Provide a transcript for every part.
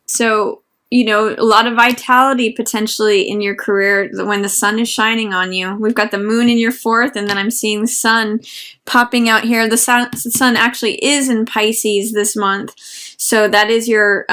So, you know, a lot of vitality potentially in your career when the sun is shining on you. We've got the moon in your 4th, and then I'm seeing the sun popping out here. The sun actually is in Pisces this month. So that is your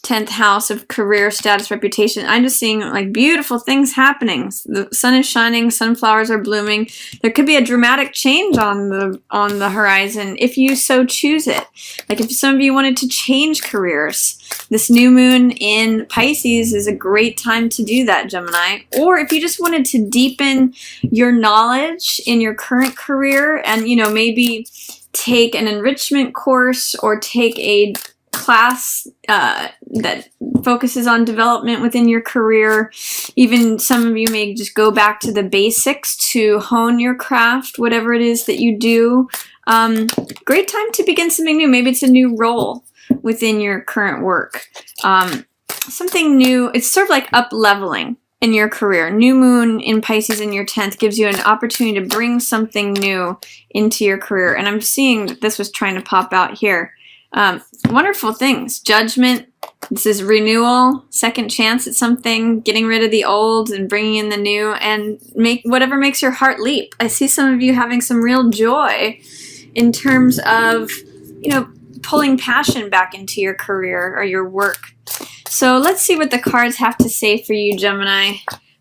10th house of career, status, reputation. I'm just seeing like beautiful things happening. The sun is shining, sunflowers are blooming. There could be a dramatic change on the horizon if you so choose it. Like if some of you wanted to change careers, this new moon in Pisces is a great time to do that, Gemini. Or if you just wanted to deepen your knowledge in your current career and, you know, maybe take an enrichment course or take a class that focuses on development within your career. Even some of you may just go back to the basics to hone your craft, whatever it is that you do. Great time to begin something new. Maybe it's a new role within your current work. Something new. It's sort of like up-leveling in your career. New moon in Pisces in your 10th gives you an opportunity to bring something new into your career. And I'm seeing that this was trying to pop out here. Wonderful things. Judgment. This is renewal, second chance at something, getting rid of the old and bringing in the new, and make whatever makes your heart leap. I see some of you having some real joy in terms of, you know, pulling passion back into your career or your work. So let's see what the cards have to say for you, Gemini.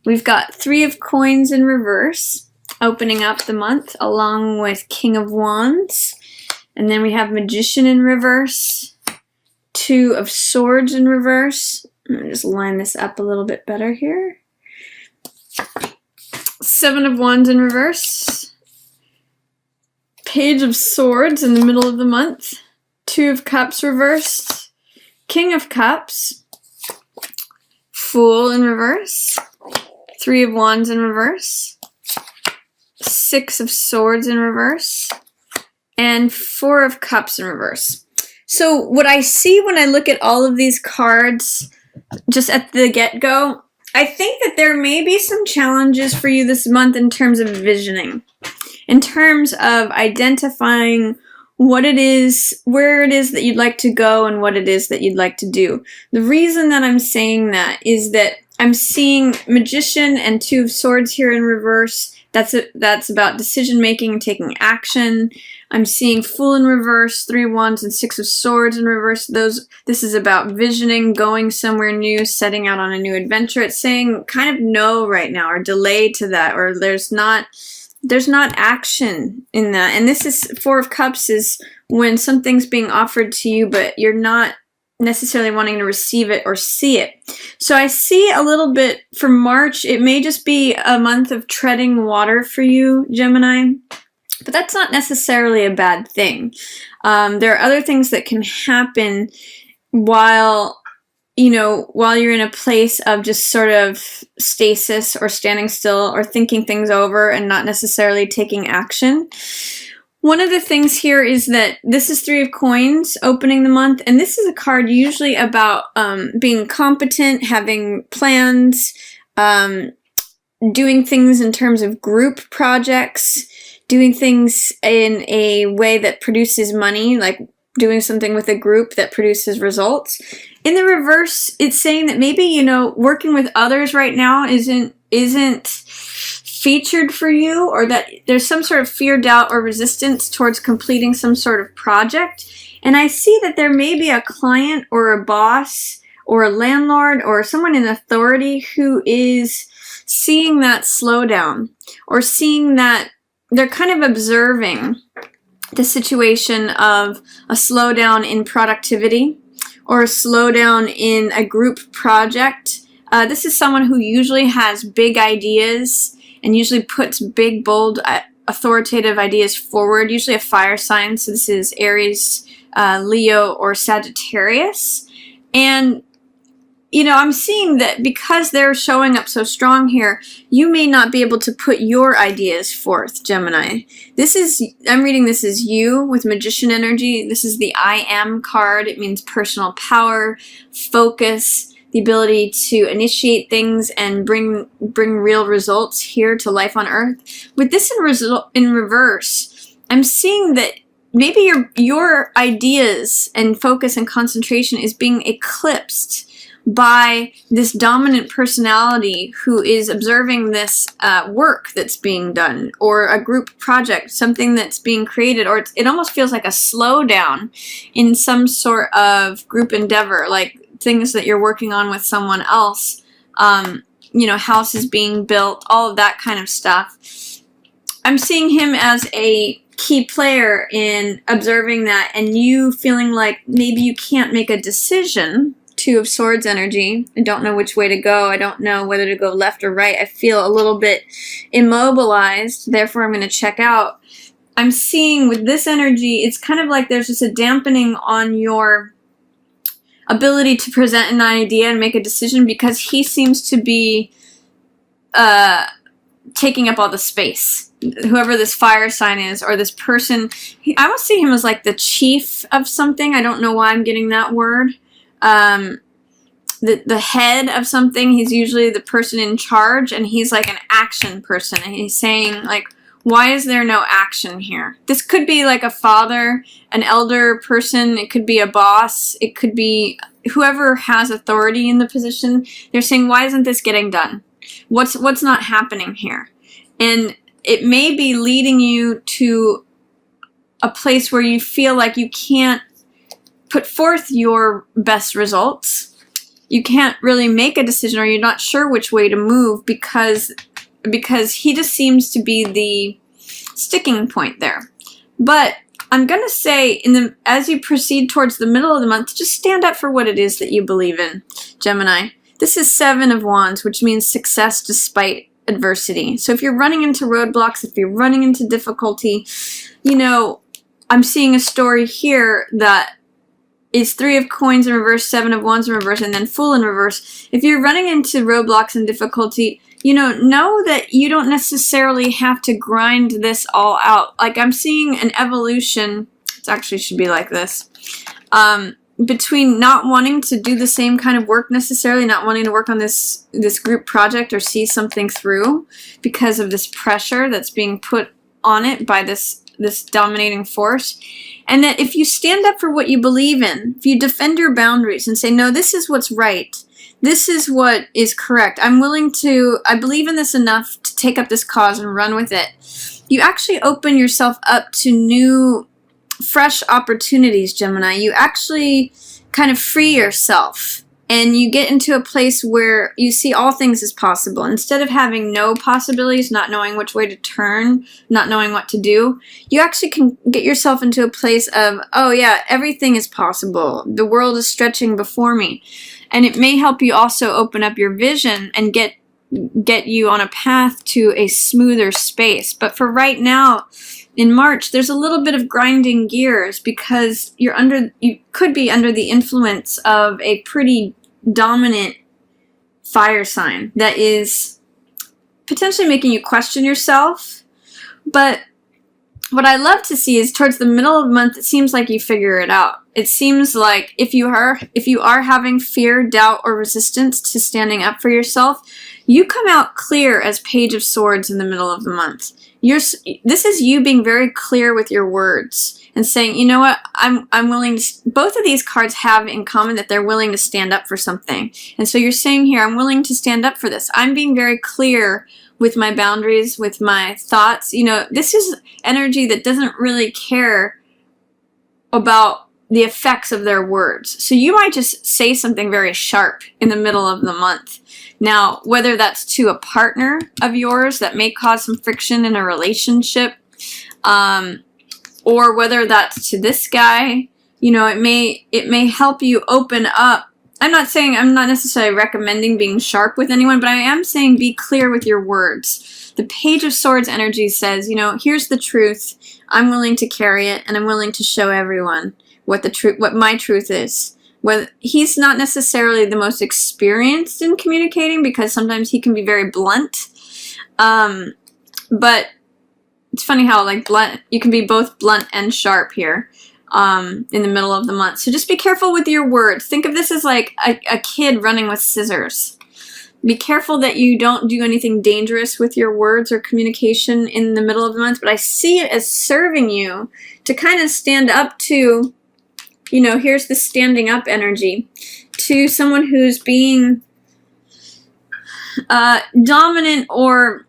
We've got 3 of Coins in reverse, opening up the month, along with King of Wands. And then we have Magician in reverse, 2 of Swords in reverse. Let me just line this up a little bit better here. 7 of Wands in reverse, Page of Swords in the middle of the month, 2 of Cups reversed, King of Cups, Fool in reverse, 3 of Wands in reverse, 6 of Swords in reverse, and 4 of Cups in reverse. So what I see when I look at all of these cards, just at the get-go, I think that there may be some challenges for you this month in terms of visioning, in terms of identifying what it is, where it is that you'd like to go and what it is that you'd like to do. The reason that I'm saying that is that I'm seeing Magician and 2 of Swords here in reverse. That's about decision making and taking action. I'm seeing Fool in reverse, 3 of Wands and 6 of Swords in reverse. This is about visioning, going somewhere new, setting out on a new adventure. It's saying kind of no right now, or delay to that, or there's not action in that. And this is 4 of Cups is when something's being offered to you, but you're not necessarily wanting to receive it or see it. So I see a little bit for March, it may just be a month of treading water for you, Gemini, but that's not necessarily a bad thing. There are other things that can happen while you're in a place of just sort of stasis or standing still or thinking things over and not necessarily taking action. One of the things here is that this is 3 of Coins opening the month, and this is a card usually about being competent, having plans, doing things in terms of group projects, doing things in a way that produces money, like doing something with a group that produces results. In the reverse, it's saying that maybe, working with others right now isn't featured for you, or that there's some sort of fear, doubt, or resistance towards completing some sort of project. And I see that there may be a client or a boss or a landlord or someone in authority who is seeing that slowdown, or seeing that they're kind of observing the situation of a slowdown in productivity or a slowdown in a group project. This is someone who usually has big ideas and usually puts big, bold, authoritative ideas forward, usually a fire sign. So this is Aries, Leo, or Sagittarius. And, I'm seeing that because they're showing up so strong here, you may not be able to put your ideas forth, Gemini. I'm reading this as you with Magician energy. This is the I Am card. It means personal power, focus, the ability to initiate things and bring real results here to life on Earth. With this in reverse, I'm seeing that maybe your ideas and focus and concentration is being eclipsed by this dominant personality who is observing this work that's being done, or a group project, something that's being created, or it almost feels like a slowdown in some sort of group endeavor, like things that you're working on with someone else, houses being built, all of that kind of stuff. I'm seeing him as a key player in observing that, and you feeling like maybe you can't make a decision. Two of Swords energy. I don't know which way to go. I don't know whether to go left or right. I feel a little bit immobilized, therefore I'm going to check out. I'm seeing with this energy, it's kind of like there's just a dampening on your ability to present an idea and make a decision, because he seems to be taking up all the space. Whoever this fire sign is, or this person, I almost see him as like the chief of something. I don't know why I'm getting that word. The head of something. He's usually the person in charge, and he's like an action person, and he's saying like, why is there no action here? This could be like a father, an elder person, it could be a boss, it could be whoever has authority in the position. They're saying, why isn't this getting done? What's not happening here? And it may be leading you to a place where you feel like you can't put forth your best results. You can't really make a decision, or you're not sure which way to move, because he just seems to be the sticking point there. But I'm going to say, as you proceed towards the middle of the month, just stand up for what it is that you believe in, Gemini. This is 7 of Wands, which means success despite adversity. So if you're running into roadblocks, if you're running into difficulty, I'm seeing a story here that is 3 of Coins in reverse, 7 of Wands in reverse, and then Fool in reverse. If you're running into roadblocks and difficulty, know that you don't necessarily have to grind this all out. Like, I'm seeing an evolution, it actually should be like this, between not wanting to do the same kind of work necessarily, not wanting to work on this group project or see something through because of this pressure that's being put on it by this dominating force. And that if you stand up for what you believe in, if you defend your boundaries and say, no, this is what's right, this is what is correct, I believe in this enough to take up this cause and run with it, you actually open yourself up to new, fresh opportunities, Gemini. You actually kind of free yourself, and you get into a place where you see all things as possible. Instead of having no possibilities, not knowing which way to turn, not knowing what to do, you actually can get yourself into a place of, oh yeah, everything is possible. The world is stretching before me. And it may help you also open up your vision and get you on a path to a smoother space. But for right now, in March, there's a little bit of grinding gears, because you could be under the influence of a pretty dominant fire sign that is potentially making you question yourself. But what I love to see is towards the middle of the month, it seems like you figure it out. It seems like if you are having fear, doubt, or resistance to standing up for yourself, you come out clear as Page of Swords in the middle of the month. This is you being very clear with your words and saying, you know what, I'm willing to. Both of these cards have in common that they're willing to stand up for something. And so you're saying here, I'm willing to stand up for this. I'm being very clear with my boundaries, with my thoughts. This is energy that doesn't really care about the effects of their words. So you might just say something very sharp in the middle of the month. Now, whether that's to a partner of yours that may cause some friction in a relationship, or whether that's to this guy, it may help you open up. I'm not necessarily recommending being sharp with anyone, but I am saying be clear with your words. The Page of Swords energy says, here's the truth. I'm willing to carry it, and I'm willing to show everyone what my truth is. He's not necessarily the most experienced in communicating, because sometimes he can be very blunt. But it's funny how blunt, you can be both blunt and sharp here in the middle of the month. So just be careful with your words. Think of this as like a kid running with scissors. Be careful that you don't do anything dangerous with your words or communication in the middle of the month, but I see it as serving you to kind of stand up to, you know, here's the standing up energy, to someone who's being dominant or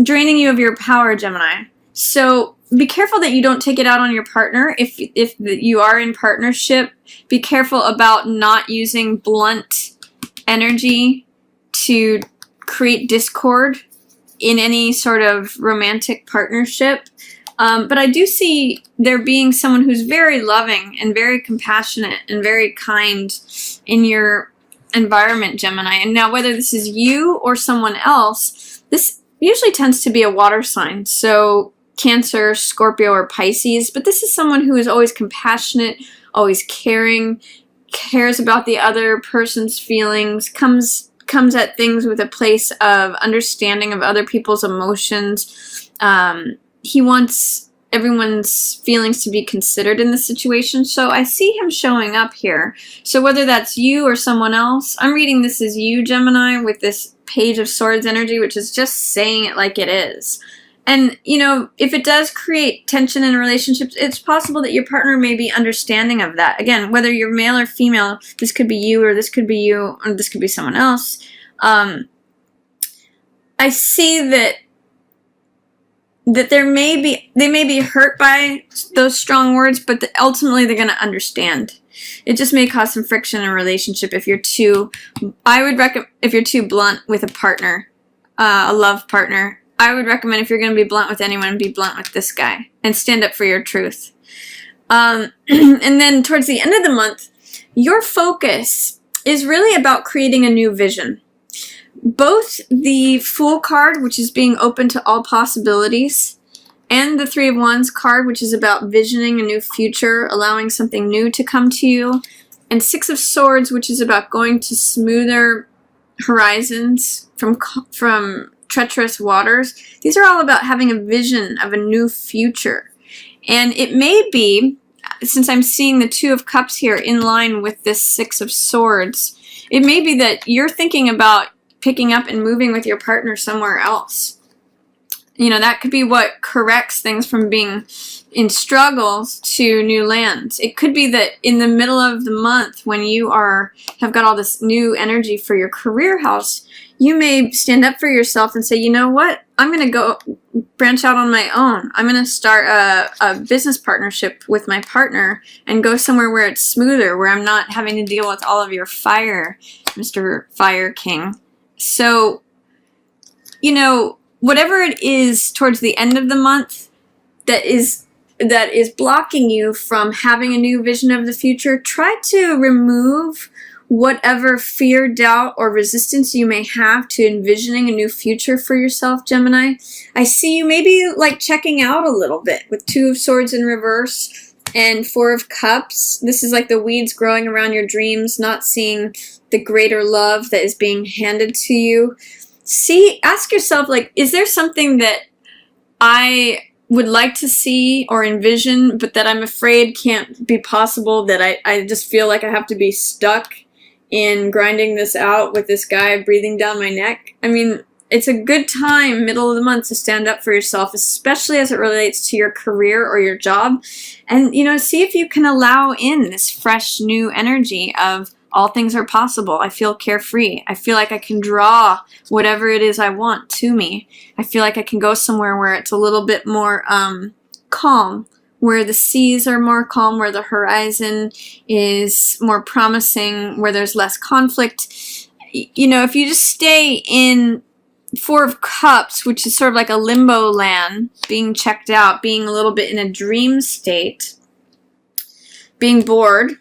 draining you of your power, Gemini. So be careful that you don't take it out on your partner. If you are in partnership, be careful about not using blunt energy to create discord in any sort of romantic partnership. But I do see there being someone who's very loving and very compassionate and very kind in your environment, Gemini. And now whether this is you or someone else, this usually tends to be a water sign. So Cancer, Scorpio, or Pisces. But this is someone who is always compassionate, always caring, cares about the other person's feelings, comes at things with a place of understanding of other people's emotions. He wants everyone's feelings to be considered in the situation. So I see him showing up here. So whether that's you or someone else, I'm reading this as you, Gemini, with this Page of Swords energy, which is just saying it like it is. And, you know, if it does create tension in relationships, it's possible that your partner may be understanding of that. Again, whether you're male or female, this could be you, or this could be you, or this could be someone else. I see that they may be hurt by those strong words, but ultimately they're going to understand. It just may cause some friction in a relationship if you're too, I would recommend, if you're too blunt with a partner, a love partner, I would recommend if you're going to be blunt with anyone, be blunt with this guy and stand up for your truth. And then towards the end of the month, your focus is really about creating a new vision. Both the Fool card, which is being open to all possibilities, and the Three of Wands card, which is about visioning a new future, allowing something new to come to you, and Six of Swords, which is about going to smoother horizons from treacherous waters. These are all about having a vision of a new future. And it may be, since I'm seeing the Two of Cups here in line with this Six of Swords, it may be that you're thinking about picking up and moving with your partner somewhere else. You know, that could be what corrects things from being in struggles to new lands. It could be that in the middle of the month, when you have got all this new energy for your career house, you may stand up for yourself and say, you know what, I'm going to go branch out on my own. I'm going to start a business partnership with my partner and go somewhere where it's smoother, where I'm not having to deal with all of your fire, Mr. Fire King. So, you know, whatever it is towards the end of the month that is blocking you from having a new vision of the future, try to remove whatever fear, doubt, or resistance you may have to envisioning a new future for yourself, Gemini. I see you maybe like checking out a little bit with Two of Swords in reverse and Four of Cups. This is like the weeds growing around your dreams, not seeing the greater love that is being handed to you. Ask yourself, like, is there something that I would like to see or envision, but that I'm afraid can't be possible, that I just feel like I have to be stuck in grinding this out with this guy breathing down my neck? I mean, it's a good time, middle of the month, to stand up for yourself, especially as it relates to your career or your job. And, you know, see if you can allow in this fresh new energy of all things are possible. I feel carefree. I feel like I can draw whatever it is I want to me. I feel like I can go somewhere where it's a little bit more calm, where the seas are more calm, where the horizon is more promising, where there's less conflict. You know, if you just stay in Four of Cups, which is sort of like a limbo land, being checked out, being a little bit in a dream state, being bored,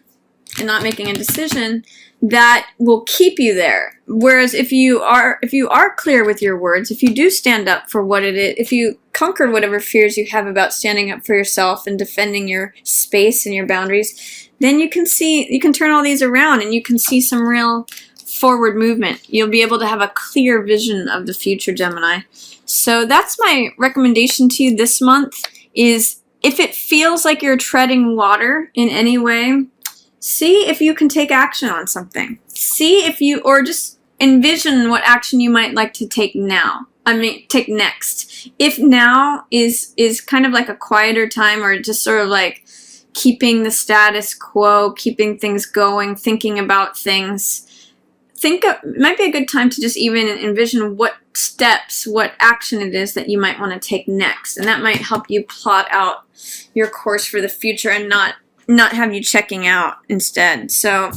and not making a decision, that will keep you there. Whereas if you are clear with your words, if you do stand up for what it is, if you conquer whatever fears you have about standing up for yourself and defending your space and your boundaries, then you can turn all these around and you can see some real forward movement. You'll be able to have a clear vision of the future, Gemini. So that's my recommendation to you this month, is if it feels like you're treading water in any way, see if you can take action on something. See if you, or just envision what action you might like to take now. Take next. If now is kind of like a quieter time, or just sort of like keeping the status quo, keeping things going, thinking about things, it might be a good time to just even envision what steps, what action it is that you might want to take next. And that might help you plot out your course for the future and not have you checking out instead. So